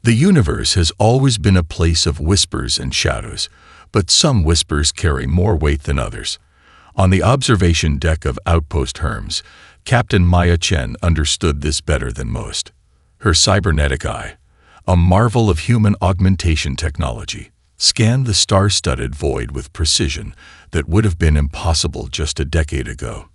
The universe has always been a place of whispers and shadows, but some whispers carry more weight than others. On the observation deck of Outpost Hermes, Captain Maya Chen understood this better than most. Her cybernetic eye, a marvel of human augmentation technology, scanned the star-studded void with precision that would have been impossible just a decade ago.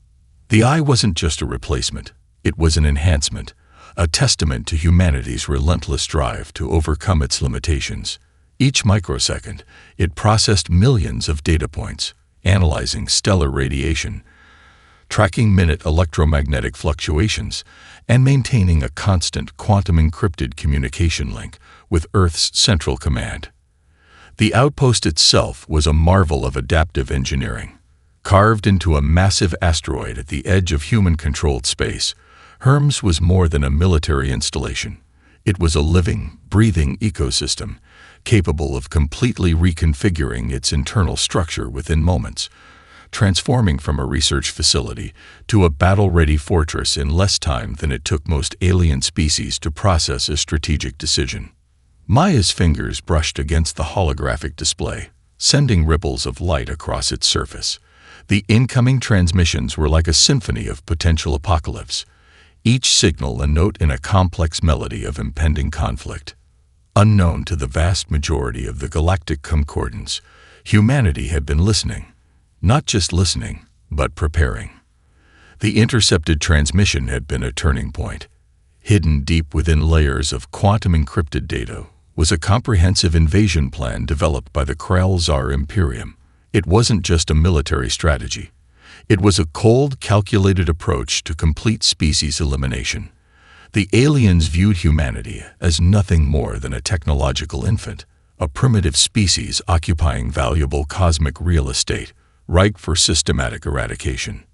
The eye wasn't just a replacement, it was an enhancement, a testament to humanity's relentless drive to overcome its limitations. Each microsecond, it processed millions of data points, analyzing stellar radiation, tracking minute electromagnetic fluctuations, and maintaining a constant quantum-encrypted communication link with Earth's central command. The outpost itself was a marvel of adaptive engineering. Carved into a massive asteroid at the edge of human-controlled space, Hermes was more than a military installation. It was a living, breathing ecosystem, capable of completely reconfiguring its internal structure within moments, transforming from a research facility to a battle-ready fortress in less time than it took most alien species to process a strategic decision. Maya's fingers brushed against the holographic display, sending ripples of light across its surface. The incoming transmissions were like a symphony of potential apocalypse, each signal a note in a complex melody of impending conflict. Unknown to the vast majority of the galactic concordance, humanity had been listening. Not just listening, but preparing. The intercepted transmission had been a turning point. Hidden deep within layers of quantum-encrypted data was a comprehensive invasion plan developed by the Krell-Zar Imperium. It wasn't just a military strategy. It was a cold, calculated approach to complete species elimination. The aliens viewed humanity as nothing more than a technological infant, a primitive species occupying valuable cosmic real estate, ripe for systematic eradication.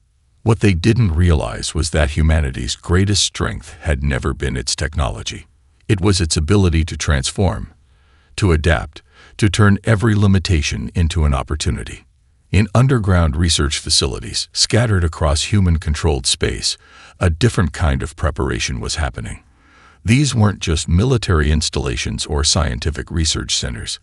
What they didn't realize was that humanity's greatest strength had never been its technology. It was its ability to transform, to adapt, to turn every limitation into an opportunity. In underground research facilities scattered across human-controlled space, a different kind of preparation was happening. These weren't just military installations or scientific research centers.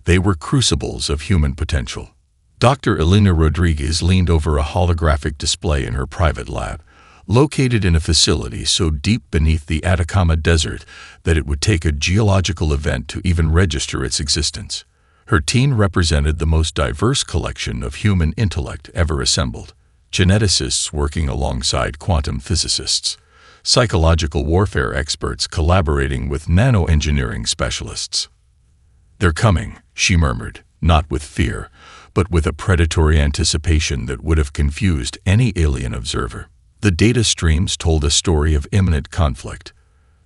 They were crucibles of human potential. Dr. Elena Rodriguez leaned over a holographic display in her private lab, located in a facility so deep beneath the Atacama Desert that it would take a geological event to even register its existence. Her team represented the most diverse collection of human intellect ever assembled. Geneticists working alongside quantum physicists, psychological warfare experts collaborating with nanoengineering specialists. "They're coming," she murmured, not with fear, but with a predatory anticipation that would have confused any alien observer. The data streams told a story of imminent conflict.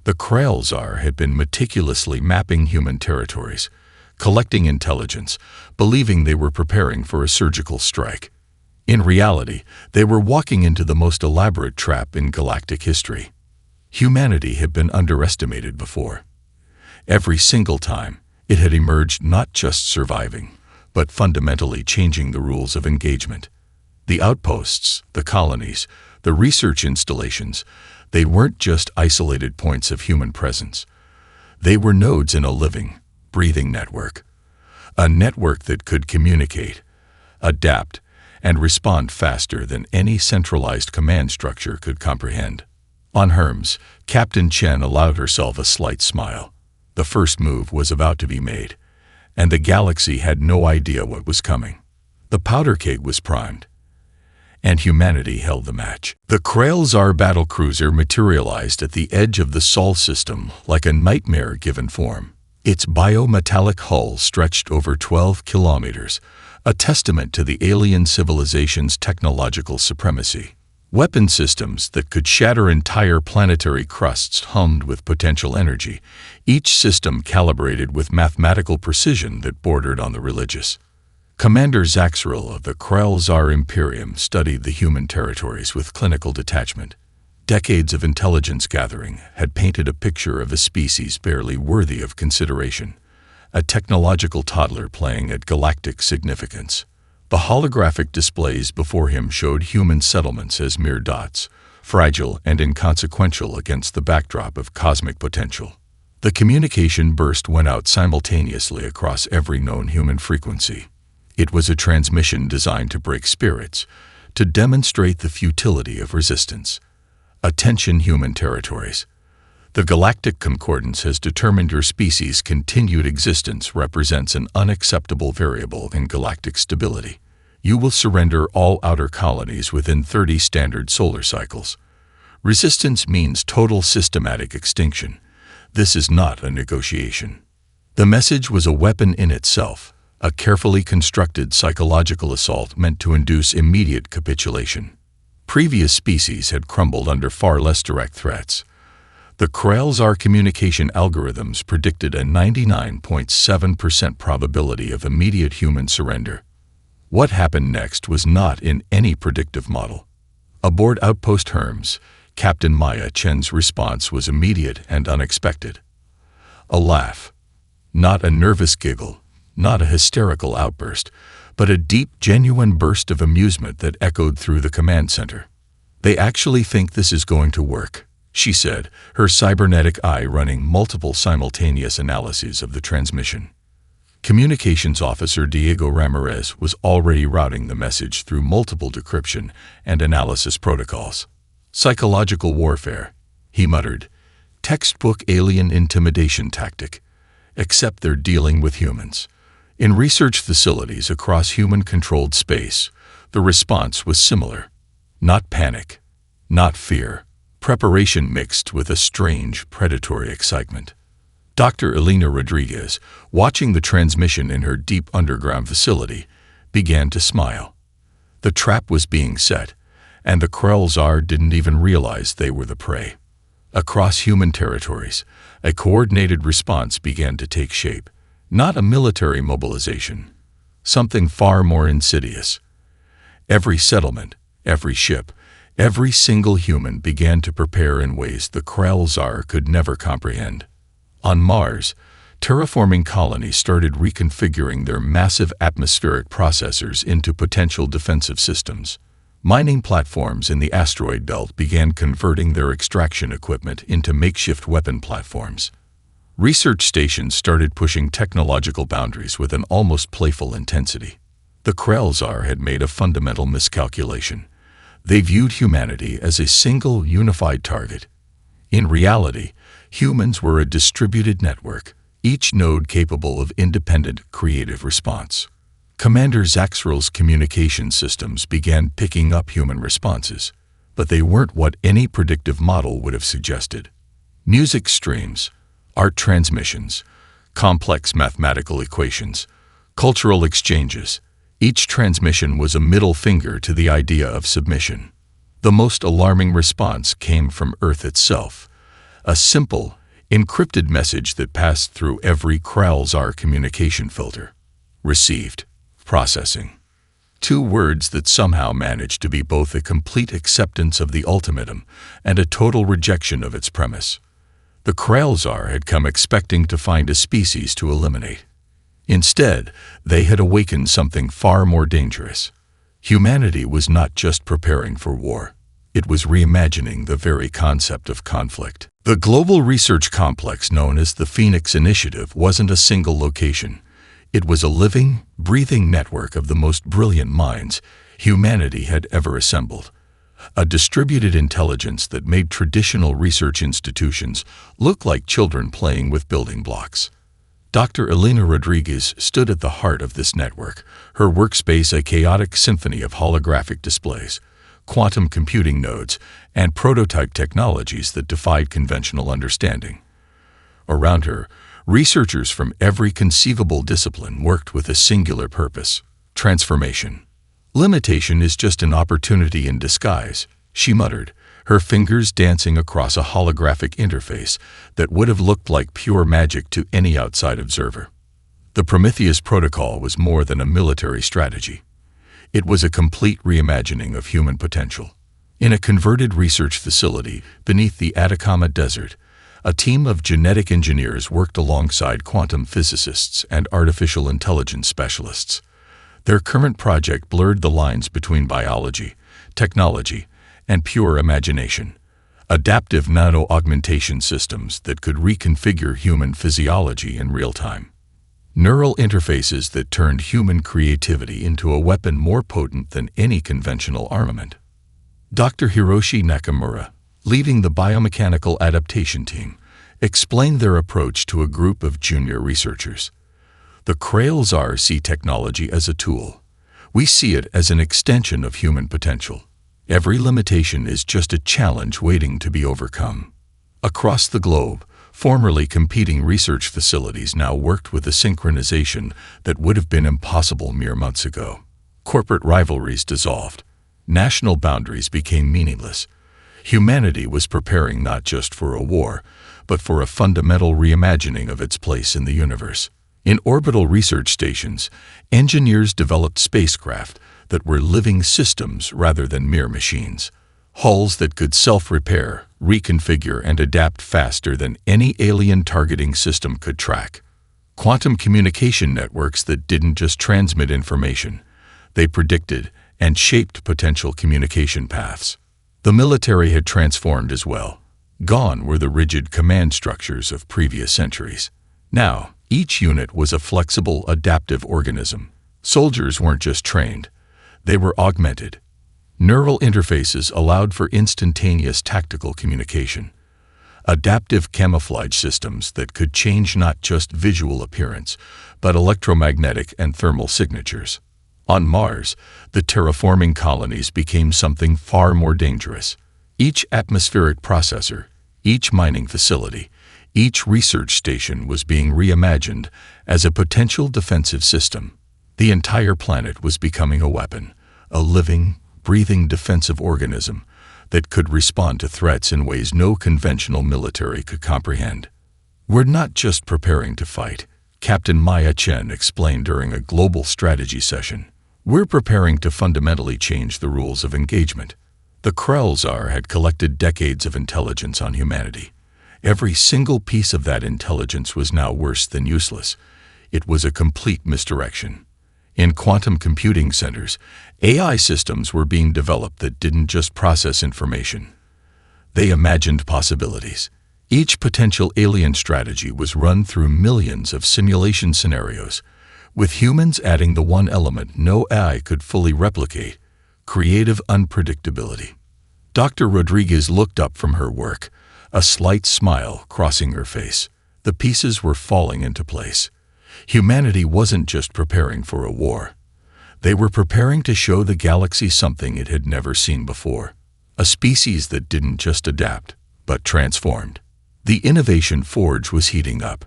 The Krell-Zar had been meticulously mapping human territories, collecting intelligence, believing they were preparing for a surgical strike. In reality, they were walking into the most elaborate trap in galactic history. Humanity had been underestimated before. Every single time, it had emerged not just surviving, but fundamentally changing the rules of engagement. The outposts, the colonies, the research installations, they weren't just isolated points of human presence. They were nodes in a living, breathing network. A network that could communicate, adapt, and respond faster than any centralized command structure could comprehend. On Hermes, Captain Chen allowed herself a slight smile. The first move was about to be made, and the galaxy had no idea what was coming. The powder keg was primed, and humanity held the match. The Krell-Zar battlecruiser materialized at the edge of the Sol system like a nightmare-given form. Its biometallic hull stretched over 12 kilometers, a testament to the alien civilization's technological supremacy. Weapon systems that could shatter entire planetary crusts hummed with potential energy, each system calibrated with mathematical precision that bordered on the religious. Commander Zaxril of the Krell-Zar Imperium studied the human territories with clinical detachment. Decades of intelligence gathering had painted a picture of a species barely worthy of consideration, a technological toddler playing at galactic significance. The holographic displays before him showed human settlements as mere dots, fragile and inconsequential against the backdrop of cosmic potential. The communication burst went out simultaneously across every known human frequency. It was a transmission designed to break spirits, to demonstrate the futility of resistance. Attention, human territories. The Galactic Concordance has determined your species' continued existence represents an unacceptable variable in galactic stability. You will surrender all outer colonies within 30 standard solar cycles. Resistance means total systematic extinction. This is not a negotiation. The message was a weapon in itself, a carefully constructed psychological assault meant to induce immediate capitulation. Previous species had crumbled under far less direct threats. The Krell-Zar communication algorithms predicted a 99.7% probability of immediate human surrender. What happened next was not in any predictive model. Aboard Outpost Hermes, Captain Maya Chen's response was immediate and unexpected. A laugh. Not a nervous giggle, not a hysterical outburst, but a deep, genuine burst of amusement that echoed through the command center. "They actually think this is going to work," she said, her cybernetic eye running multiple simultaneous analyses of the transmission. Communications Officer Diego Ramirez was already routing the message through multiple decryption and analysis protocols. "Psychological warfare," he muttered. "Textbook alien intimidation tactic. Except they're dealing with humans." In research facilities across human-controlled space, the response was similar. Not panic, not fear. Preparation mixed with a strange, predatory excitement. Dr. Elena Rodriguez, watching the transmission in her deep underground facility, began to smile. The trap was being set, and the Krell-Zar didn't even realize they were the prey. Across human territories, a coordinated response began to take shape. Not a military mobilization, something far more insidious. Every settlement, every ship, every single human began to prepare in ways the Krell-Zar could never comprehend. On Mars, terraforming colonies started reconfiguring their massive atmospheric processors into potential defensive systems. Mining platforms in the asteroid belt began converting their extraction equipment into makeshift weapon platforms. Research stations started pushing technological boundaries with an almost playful intensity. The Krell-Zar had made a fundamental miscalculation. They viewed humanity as a single, unified target. In reality, humans were a distributed network, each node capable of independent, creative response. Commander Zaxrel's communication systems began picking up human responses, but they weren't what any predictive model would have suggested. Music streams, art transmissions, complex mathematical equations, cultural exchanges. Each transmission was a middle finger to the idea of submission. The most alarming response came from Earth itself, a simple, encrypted message that passed through every Krell-Zar communication filter. Received. Processing. 2 words that somehow managed to be both a complete acceptance of the ultimatum and a total rejection of its premise. The Krell-Zar had come expecting to find a species to eliminate. Instead, they had awakened something far more dangerous. Humanity was not just preparing for war. It was reimagining the very concept of conflict. The global research complex known as the Phoenix Initiative wasn't a single location. It was a living, breathing network of the most brilliant minds humanity had ever assembled. A distributed intelligence that made traditional research institutions look like children playing with building blocks. Dr. Elena Rodriguez stood at the heart of this network, her workspace a chaotic symphony of holographic displays, quantum computing nodes, and prototype technologies that defied conventional understanding. Around her, researchers from every conceivable discipline worked with a singular purpose: transformation. "Limitation is just an opportunity in disguise," she muttered, her fingers dancing across a holographic interface that would have looked like pure magic to any outside observer. The Prometheus Protocol was more than a military strategy. It was a complete reimagining of human potential. In a converted research facility beneath the Atacama Desert, a team of genetic engineers worked alongside quantum physicists and artificial intelligence specialists. Their current project blurred the lines between biology, technology, and pure imagination. adaptive nano-augmentation systems that could reconfigure human physiology in real time, neural interfaces that turned human creativity into a weapon more potent than any conventional armament. Dr. Hiroshi Nakamura, leading the biomechanical adaptation team, explained their approach to a group of junior researchers. The Kralls see technology as a tool. We see it as an extension of human potential. Every limitation is just a challenge waiting to be overcome. Across the globe, formerly competing research facilities now worked with a synchronization that would have been impossible mere months ago. Corporate rivalries dissolved. National boundaries became meaningless. Humanity was preparing not just for a war, but for a fundamental reimagining of its place in the universe. In orbital research stations, engineers developed spacecraft that were living systems rather than mere machines. Hulls that could self-repair, reconfigure, and adapt faster than any alien targeting system could track. Quantum communication networks that didn't just transmit information, they predicted and shaped potential communication paths. The military had transformed as well. Gone were the rigid command structures of previous centuries. Now, each unit was a flexible, adaptive organism. Soldiers weren't just trained, they were augmented. Neural interfaces allowed for instantaneous tactical communication. Adaptive camouflage systems that could change not just visual appearance, but electromagnetic and thermal signatures. On Mars, the terraforming colonies became something far more dangerous. Each atmospheric processor, each mining facility, each research station was being reimagined as a potential defensive system. The entire planet was becoming a weapon, a living, breathing defensive organism that could respond to threats in ways no conventional military could comprehend. We're not just preparing to fight, Captain Maya Chen explained during a global strategy session. We're preparing to fundamentally change the rules of engagement. The Kralls had collected decades of intelligence on humanity. Every single piece of that intelligence was now worse than useless. It was a complete misdirection. In quantum computing centers, AI systems were being developed that didn't just process information. They imagined possibilities. Each potential alien strategy was run through millions of simulation scenarios, with humans adding the one element no AI could fully replicate: creative unpredictability. Dr. Rodriguez looked up from her work, a slight smile crossing her face. The pieces were falling into place. Humanity wasn't just preparing for a war. They were preparing to show the galaxy something it had never seen before. A species that didn't just adapt, but transformed. The innovation forge was heating up,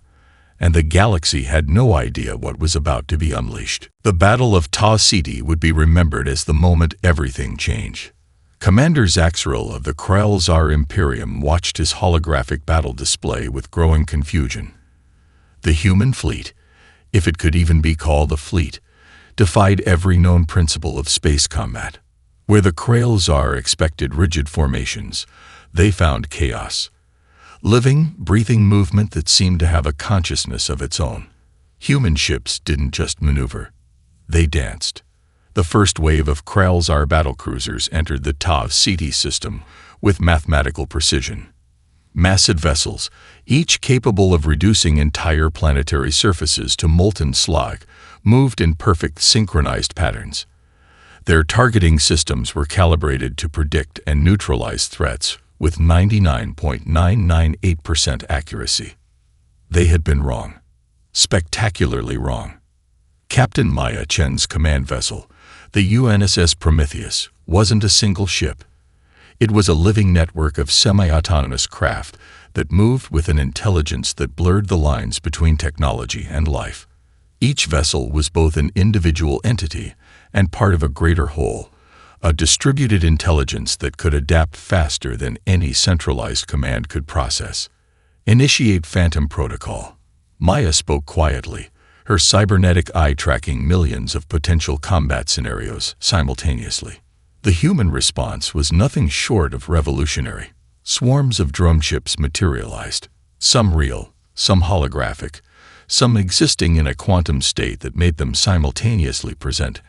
and the galaxy had no idea what was about to be unleashed. The Battle of Ta City would be remembered as the moment everything changed. Commander Zaxril of the Kralls Imperium watched his holographic battle display with growing confusion. The human fleet, if it could even be called a fleet, defied every known principle of space combat. Where the Kralls expected rigid formations, they found chaos. Living, breathing movement that seemed to have a consciousness of its own. Human ships didn't just maneuver, they danced. The first wave of Kralls battlecruisers entered the Ta City system with mathematical precision. Massive vessels, each capable of reducing entire planetary surfaces to molten slag, moved in perfect synchronized patterns. Their targeting systems were calibrated to predict and neutralize threats with 99.998% accuracy. They had been wrong. Spectacularly wrong. Captain Maya Chen's command vessel, the UNSS Prometheus, wasn't a single ship. It was a living network of semi-autonomous craft that moved with an intelligence that blurred the lines between technology and life. Each vessel was both an individual entity and part of a greater whole, a distributed intelligence that could adapt faster than any centralized command could process. Initiate Phantom Protocol. Maya spoke quietly, her cybernetic eye tracking millions of potential combat scenarios simultaneously. The human response was nothing short of revolutionary. Swarms of drone ships materialized, some real, some holographic, some existing in a quantum state that made them simultaneously present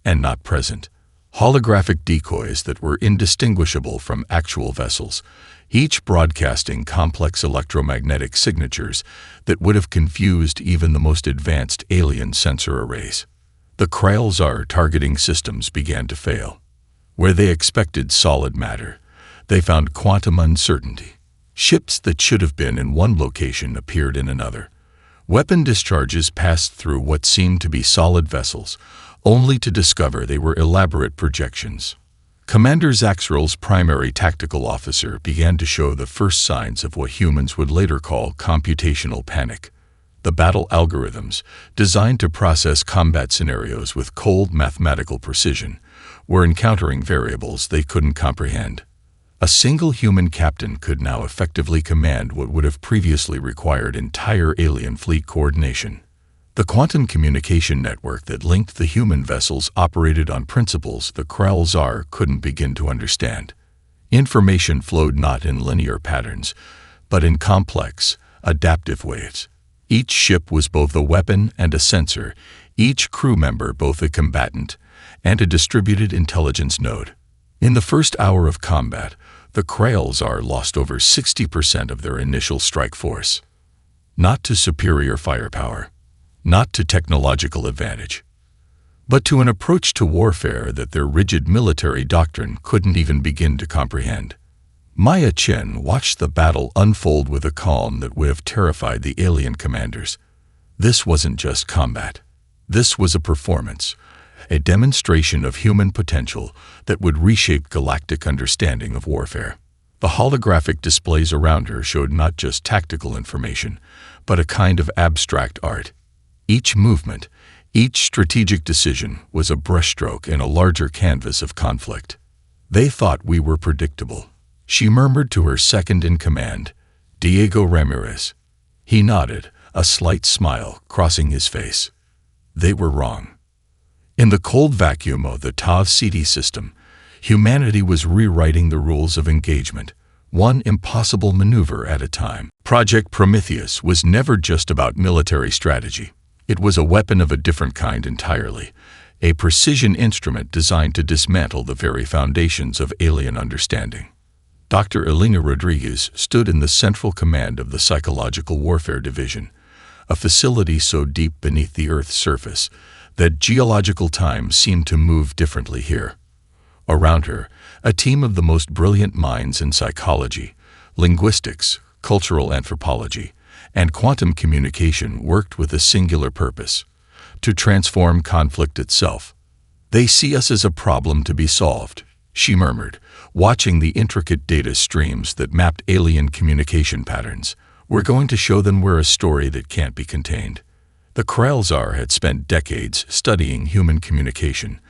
and not present. holographic decoys that were indistinguishable from actual vessels, each broadcasting complex electromagnetic signatures that would have confused even the most advanced alien sensor arrays. The Kralzar targeting systems began to fail. Where they expected solid matter, they found quantum uncertainty. Ships that should have been in one location appeared in another. Weapon discharges passed through what seemed to be solid vessels, only to discover they were elaborate projections. Commander Zaxrel's primary tactical officer began to show the first signs of what humans would later call computational panic. The battle algorithms, designed to process combat scenarios with cold mathematical precision, were encountering variables they couldn't comprehend. A single human captain could now effectively command what would have previously required entire alien fleet coordination. The quantum communication network that linked the human vessels operated on principles the Kralzar couldn't begin to understand. Information flowed not in linear patterns, but in complex, adaptive waves. Each ship was both a weapon and a sensor, each crew member both a combatant and a distributed intelligence node. In the first hour of combat, the Kralzar lost over 60% of their initial strike force. Not to superior firepower, not to technological advantage, but to an approach to warfare that their rigid military doctrine couldn't even begin to comprehend. Maya Chen watched the battle unfold with a calm that would have terrified the alien commanders. This wasn't just combat. This was a performance, a demonstration of human potential that would reshape galactic understanding of warfare. The holographic displays around her showed not just tactical information, but a kind of abstract art. Each movement, each strategic decision was a brushstroke in a larger canvas of conflict. They thought we were predictable, she murmured to her second-in-command, Diego Ramirez. He nodded, a slight smile crossing his face. They were wrong. In the cold vacuum of the Tav-Ceti system, humanity was rewriting the rules of engagement, one impossible maneuver at a time. Project Prometheus was never just about military strategy. It was a weapon of a different kind entirely, a precision instrument designed to dismantle the very foundations of alien understanding. Dr. Elena Rodriguez stood in the central command of the Psychological Warfare Division, a facility so deep beneath the Earth's surface that geological time seemed to move differently here. Around her, a team of the most brilliant minds in psychology, linguistics, cultural anthropology, and quantum communication worked with a singular purpose: to transform conflict itself. They see us as a problem to be solved, she murmured, watching the intricate data streams that mapped alien communication patterns. We're going to show them we're a story that can't be contained. The Kralzar had spent decades studying human communication,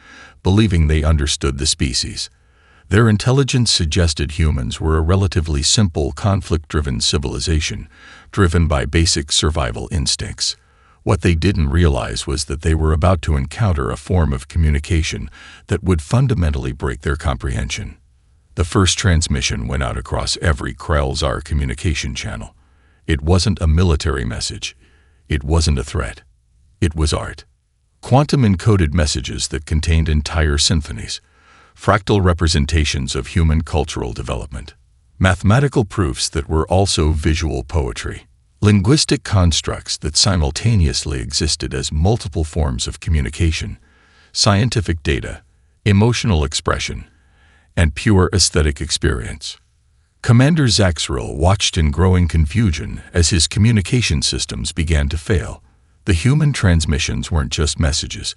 believing they understood the species. Their intelligence suggested humans were a relatively simple, conflict-driven civilization, driven by basic survival instincts. What they didn't realize was that they were about to encounter a form of communication that would fundamentally break their comprehension. The first transmission went out across every Kralzar communication channel. It wasn't a military message. It wasn't a threat. It was art. Quantum-encoded messages that contained entire symphonies, fractal representations of human cultural development, mathematical proofs that were also visual poetry, linguistic constructs that simultaneously existed as multiple forms of communication, scientific data, emotional expression, and pure aesthetic experience. Commander Zaxrel watched in growing confusion as his communication systems began to fail. The human transmissions weren't just messages.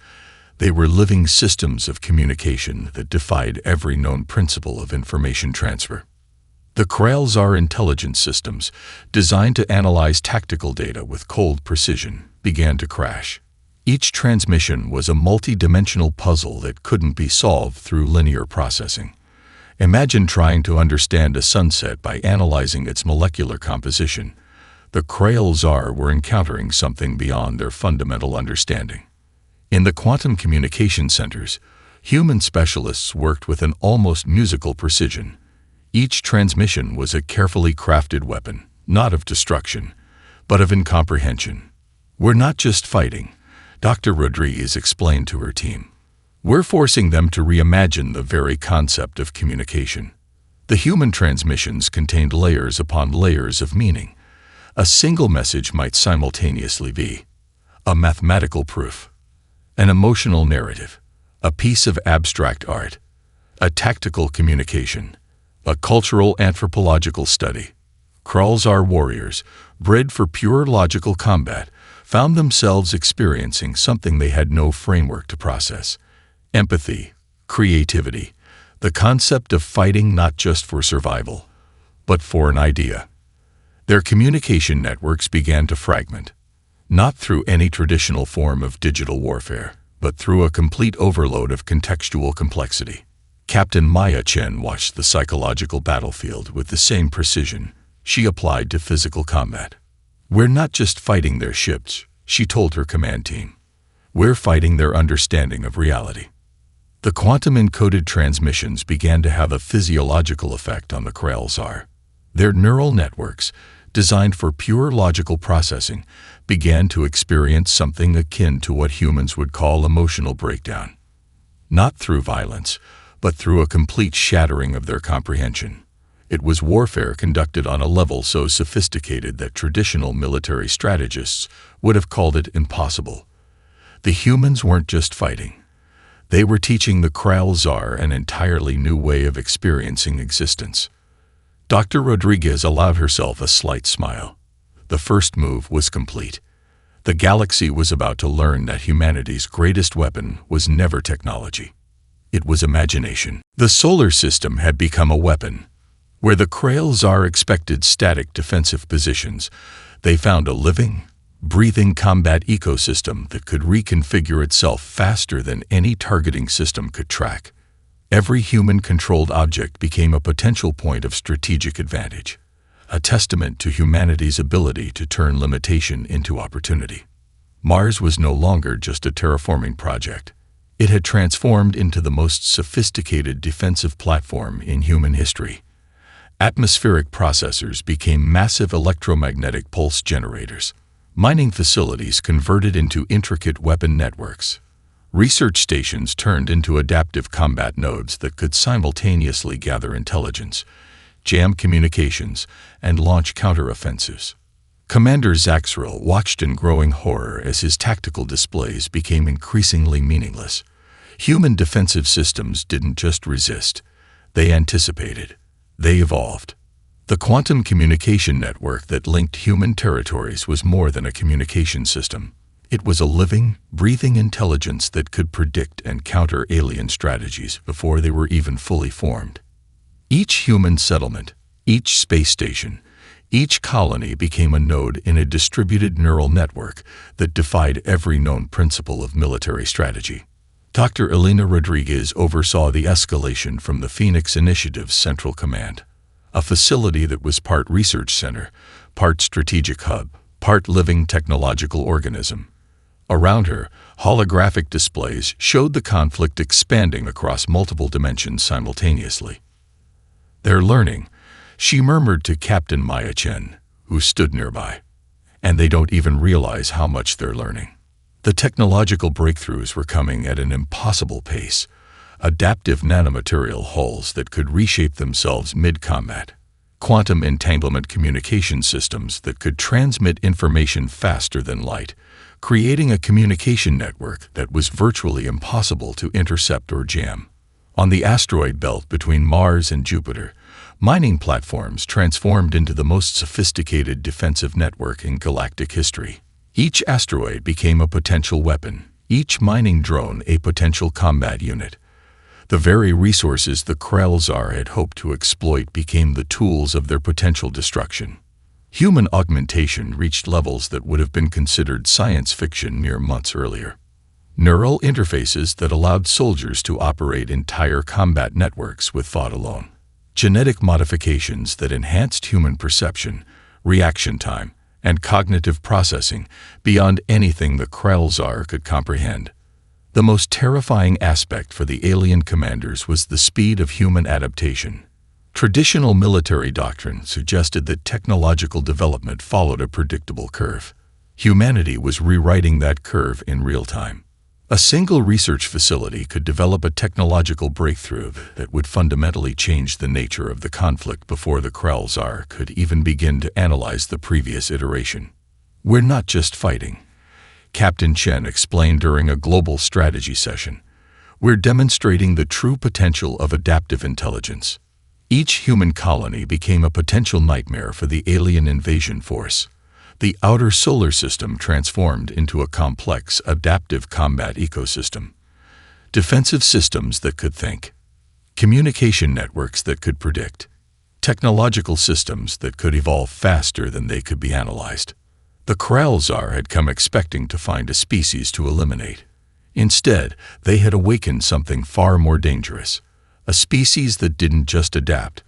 They were living systems of communication that defied every known principle of information transfer. The Kralzar intelligence systems, designed to analyze tactical data with cold precision, began to crash. Each transmission was a multi-dimensional puzzle that couldn't be solved through linear processing. Imagine trying to understand a sunset by analyzing its molecular composition. The Kralzar were encountering something beyond their fundamental understanding. In the quantum communication centers, human specialists worked with an almost musical precision. Each transmission was a carefully crafted weapon, not of destruction, but of incomprehension. We're not just fighting, Dr. Rodriguez explained to her team. We're forcing them to reimagine the very concept of communication. The human transmissions contained layers upon layers of meaning. A single message might simultaneously be a mathematical proof, an emotional narrative, a piece of abstract art, a tactical communication, a cultural anthropological study. Kralzar warriors, bred for pure logical combat, found themselves experiencing something they had no framework to process: empathy, creativity, the concept of fighting not just for survival, but for an idea. Their communication networks began to fragment, not through any traditional form of digital warfare, but through a complete overload of contextual complexity. Captain Maya Chen watched the psychological battlefield with the same precision she applied to physical combat. "We're not just fighting their ships," she told her command team. "We're fighting their understanding of reality." The quantum-encoded transmissions began to have a physiological effect on the Kralzar. Their neural networks, designed for pure logical processing, began to experience something akin to what humans would call emotional breakdown. Not through violence, but through a complete shattering of their comprehension. It was warfare conducted on a level so sophisticated that traditional military strategists would have called it impossible. The humans weren't just fighting. They were teaching the Kralzar an entirely new way of experiencing existence. Dr. Rodriguez allowed herself a slight smile. The first move was complete. The galaxy was about to learn that humanity's greatest weapon was never technology. It was imagination. The solar system had become a weapon. Where the Kralzar expected static defensive positions, they found a living, breathing combat ecosystem that could reconfigure itself faster than any targeting system could track. Every human-controlled object became a potential point of strategic advantage, a testament to humanity's ability to turn limitation into opportunity. Mars was no longer just a terraforming project. It had transformed into the most sophisticated defensive platform in human history. Atmospheric processors became massive electromagnetic pulse generators. Mining facilities converted into intricate weapon networks. Research stations turned into adaptive combat nodes that could simultaneously gather intelligence, jam communications, and launch counteroffensives. Commander Zaxril watched in growing horror as his tactical displays became increasingly meaningless. Human defensive systems didn't just resist, they anticipated. They evolved. The quantum communication network that linked human territories was more than a communication system. It was a living, breathing intelligence that could predict and counter alien strategies before they were even fully formed. Each human settlement, each space station, each colony became a node in a distributed neural network that defied every known principle of military strategy. Dr. Elena Rodriguez oversaw the escalation from the Phoenix Initiative's Central Command, a facility that was part research center, part strategic hub, part living technological organism. Around her, holographic displays showed the conflict expanding across multiple dimensions simultaneously. "They're learning," she murmured to Captain Maya Chen, who stood nearby. "And they don't even realize how much they're learning." The technological breakthroughs were coming at an impossible pace. Adaptive nanomaterial hulls that could reshape themselves mid-combat. Quantum entanglement communication systems that could transmit information faster than light, creating a communication network that was virtually impossible to intercept or jam. On the asteroid belt between Mars and Jupiter, mining platforms transformed into the most sophisticated defensive network in galactic history. Each asteroid became a potential weapon, each mining drone a potential combat unit. The very resources the Kralzar had hoped to exploit became the tools of their potential destruction. Human augmentation reached levels that would have been considered science fiction mere months earlier. Neural interfaces that allowed soldiers to operate entire combat networks with thought alone. Genetic modifications that enhanced human perception, reaction time, and cognitive processing beyond anything the Kralzar could comprehend. The most terrifying aspect for the alien commanders was the speed of human adaptation. Traditional military doctrine suggested that technological development followed a predictable curve. Humanity was rewriting that curve in real time. A single research facility could develop a technological breakthrough that would fundamentally change the nature of the conflict before the Krell could even begin to analyze the previous iteration. "We're not just fighting," Captain Chen explained during a global strategy session. "We're demonstrating the true potential of adaptive intelligence." Each human colony became a potential nightmare for the alien invasion force. The outer solar system transformed into a complex, adaptive combat ecosystem. Defensive systems that could think. Communication networks that could predict. Technological systems that could evolve faster than they could be analyzed. The Krell had come expecting to find a species to eliminate. Instead, they had awakened something far more dangerous. A species that didn't just adapt,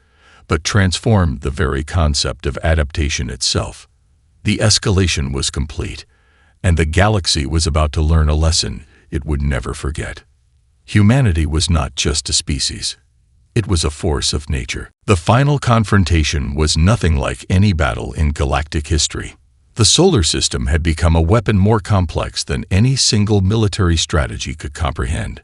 but transformed the very concept of adaptation itself. The escalation was complete, and the galaxy was about to learn a lesson it would never forget. Humanity was not just a species. It was a force of nature. The final confrontation was nothing like any battle in galactic history. The solar system had become a weapon more complex than any single military strategy could comprehend.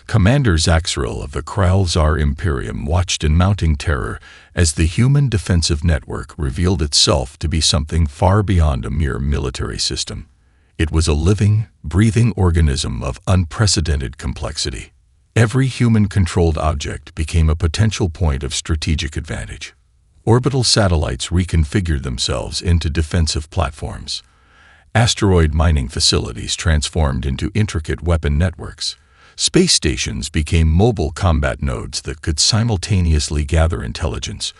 Commander Zaxril of the Krell Imperium watched in mounting terror as the human defensive network revealed itself to be something far beyond a mere military system. It was a living, breathing organism of unprecedented complexity. Every human-controlled object became a potential point of strategic advantage. Orbital satellites reconfigured themselves into defensive platforms. Asteroid mining facilities transformed into intricate weapon networks. Space stations became mobile combat nodes that could simultaneously gather intelligence,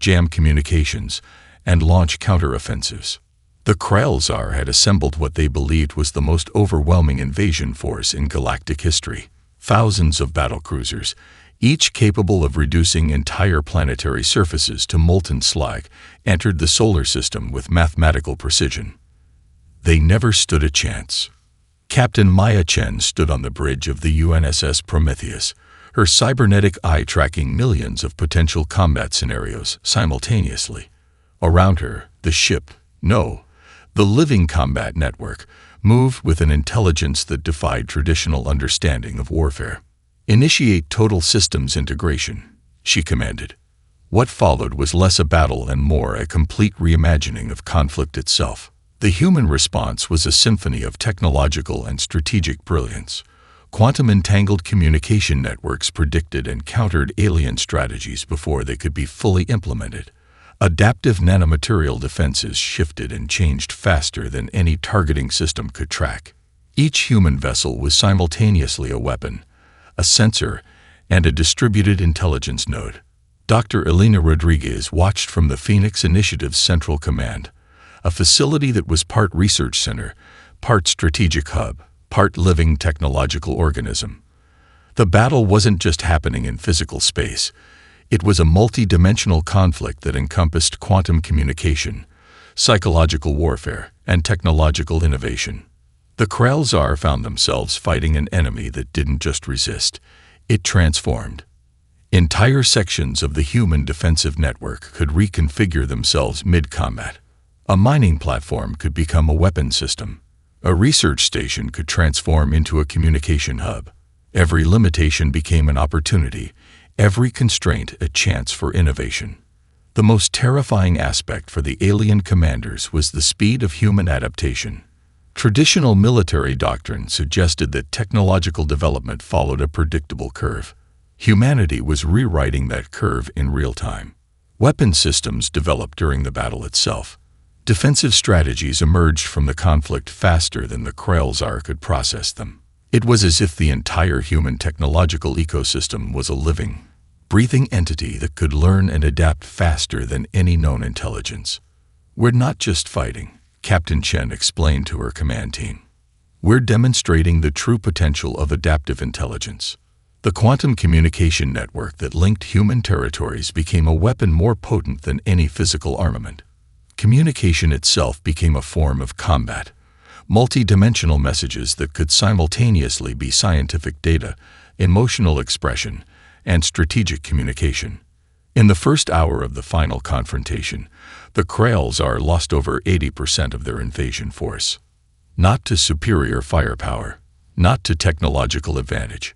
jam communications, and launch counteroffensives. The Krell had assembled what they believed was the most overwhelming invasion force in galactic history. Thousands of battlecruisers, each capable of reducing entire planetary surfaces to molten slag, entered the solar system with mathematical precision. They never stood a chance. Captain Maya Chen stood on the bridge of the UNSS Prometheus, her cybernetic eye tracking millions of potential combat scenarios simultaneously. Around her, the ship, the living combat network, moved with an intelligence that defied traditional understanding of warfare. "Initiate total systems integration," she commanded. What followed was less a battle and more a complete reimagining of conflict itself. The human response was a symphony of technological and strategic brilliance. Quantum-entangled communication networks predicted and countered alien strategies before they could be fully implemented. Adaptive nanomaterial defenses shifted and changed faster than any targeting system could track. Each human vessel was simultaneously a weapon, a sensor, and a distributed intelligence node. Dr. Elena Rodriguez watched from the Phoenix Initiative's Central Command, a facility that was part research center, part strategic hub, part living technological organism. The battle wasn't just happening in physical space. It was a multi-dimensional conflict that encompassed quantum communication, psychological warfare, and technological innovation. The Krell found themselves fighting an enemy that didn't just resist, it transformed. Entire sections of the human defensive network could reconfigure themselves mid-combat. A mining platform could become a weapon system. A research station could transform into a communication hub. Every limitation became an opportunity, every constraint a chance for innovation. The most terrifying aspect for the alien commanders was the speed of human adaptation. Traditional military doctrine suggested that technological development followed a predictable curve. Humanity was rewriting that curve in real time. Weapon systems developed during the battle itself. Defensive strategies emerged from the conflict faster than the Krell could process them. It was as if the entire human technological ecosystem was a living, breathing entity that could learn and adapt faster than any known intelligence. "We're not just fighting," Captain Chen explained to her command team. "We're demonstrating the true potential of adaptive intelligence." The quantum communication network that linked human territories became a weapon more potent than any physical armament. Communication itself became a form of combat. Multi-dimensional messages that could simultaneously be scientific data, emotional expression, and strategic communication. In the first hour of the final confrontation, the Krell lost over 80% of their invasion force. Not to superior firepower, not to technological advantage,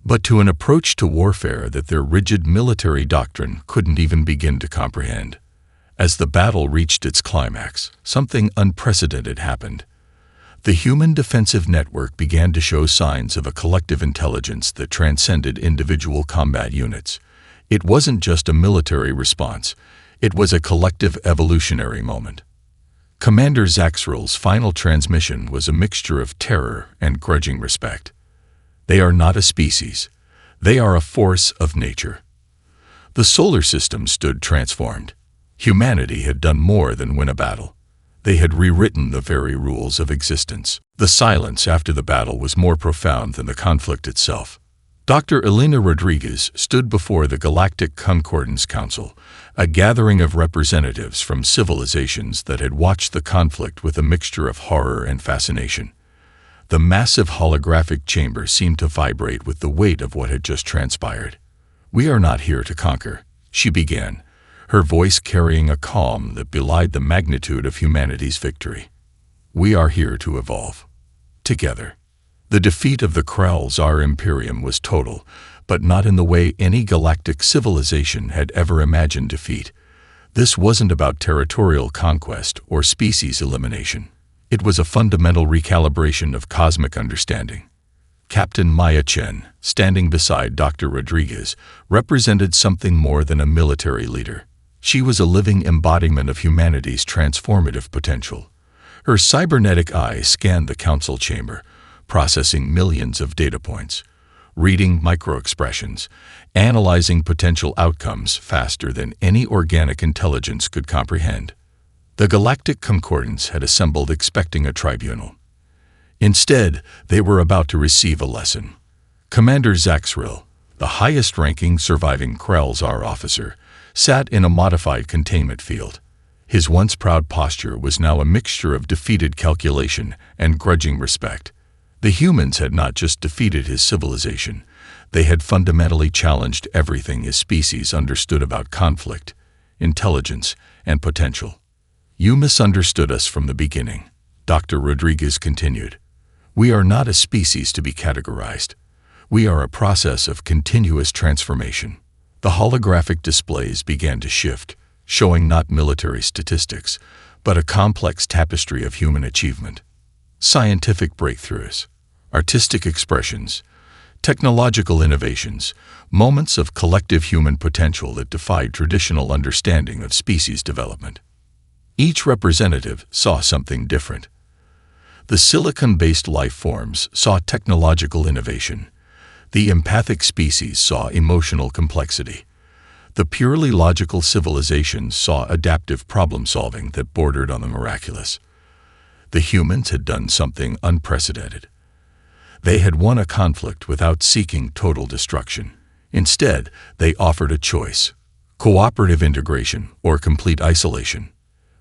but to an approach to warfare that their rigid military doctrine couldn't even begin to comprehend. As the battle reached its climax, something unprecedented happened. The human defensive network began to show signs of a collective intelligence that transcended individual combat units. It wasn't just a military response, it was a collective evolutionary moment. Commander Zaxril's final transmission was a mixture of terror and grudging respect. They are not a species. They are a force of nature. The solar system stood transformed. Humanity had done more than win a battle. They had rewritten the very rules of existence. The silence after the battle was more profound than the conflict itself. Dr. Elena Rodriguez stood before the Galactic Concordance Council, a gathering of representatives from civilizations that had watched the conflict with a mixture of horror and fascination. The massive holographic chamber seemed to vibrate with the weight of what had just transpired. "We are not here to conquer," she began, her voice carrying a calm that belied the magnitude of humanity's victory. "We are here to evolve. Together." The defeat of the Krell's Our Imperium was total, but not in the way any galactic civilization had ever imagined defeat. This wasn't about territorial conquest or species elimination. It was a fundamental recalibration of cosmic understanding. Captain Maya Chen, standing beside Dr. Rodriguez, represented something more than a military leader. She was a living embodiment of humanity's transformative potential. Her cybernetic eye scanned the council chamber, processing millions of data points, reading microexpressions, analyzing potential outcomes faster than any organic intelligence could comprehend. The Galactic Concordance had assembled expecting a tribunal. Instead, they were about to receive a lesson. Commander Zaxril, the highest-ranking surviving Krell's-Ar officer, sat in a modified containment field. His once proud posture was now a mixture of defeated calculation and grudging respect. The humans had not just defeated his civilization, they had fundamentally challenged everything his species understood about conflict, intelligence, and potential. "You misunderstood us from the beginning," Dr. Rodriguez continued. "We are not a species to be categorized. We are a process of continuous transformation." The holographic displays began to shift, showing not military statistics, but a complex tapestry of human achievement. Scientific breakthroughs, artistic expressions, technological innovations, moments of collective human potential that defied traditional understanding of species development. Each representative saw something different. The silicon-based life forms saw technological innovation. The empathic species saw emotional complexity. The purely logical civilizations saw adaptive problem-solving that bordered on the miraculous. The humans had done something unprecedented. They had won a conflict without seeking total destruction. Instead, they offered a choice: cooperative integration or complete isolation.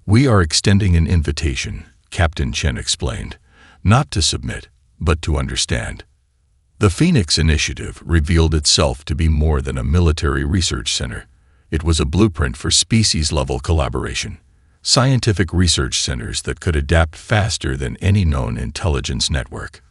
"We are extending an invitation," Captain Chen explained, "not to submit, but to understand." The Phoenix Initiative revealed itself to be more than a military research center. It was a blueprint for species-level collaboration. Scientific research centers that could adapt faster than any known intelligence network.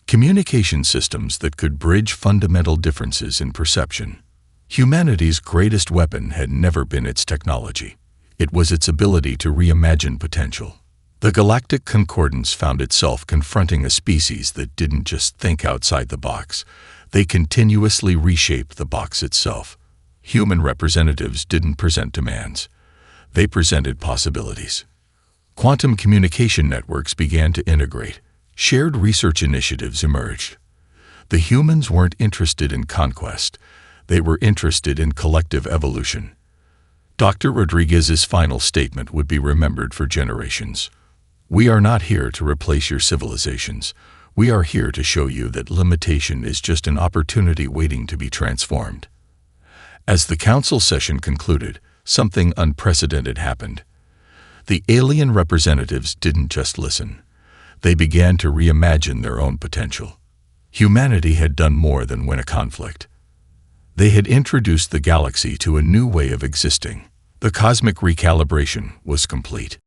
Communication systems that could bridge fundamental differences in perception. Humanity's greatest weapon had never been its technology. It was its ability to reimagine potential. The Galactic Concordance found itself confronting a species that didn't just think outside the box. They continuously reshaped the box itself. Human representatives didn't present demands. They presented possibilities. Quantum communication networks began to integrate. Shared research initiatives emerged. The humans weren't interested in conquest. They were interested in collective evolution. Dr. Rodriguez's final statement would be remembered for generations. "We are not here to replace your civilizations. We are here to show you that limitation is just an opportunity waiting to be transformed." As the council session concluded, something unprecedented happened. The alien representatives didn't just listen. They began to reimagine their own potential. Humanity had done more than win a conflict. They had introduced the galaxy to a new way of existing. The cosmic recalibration was complete.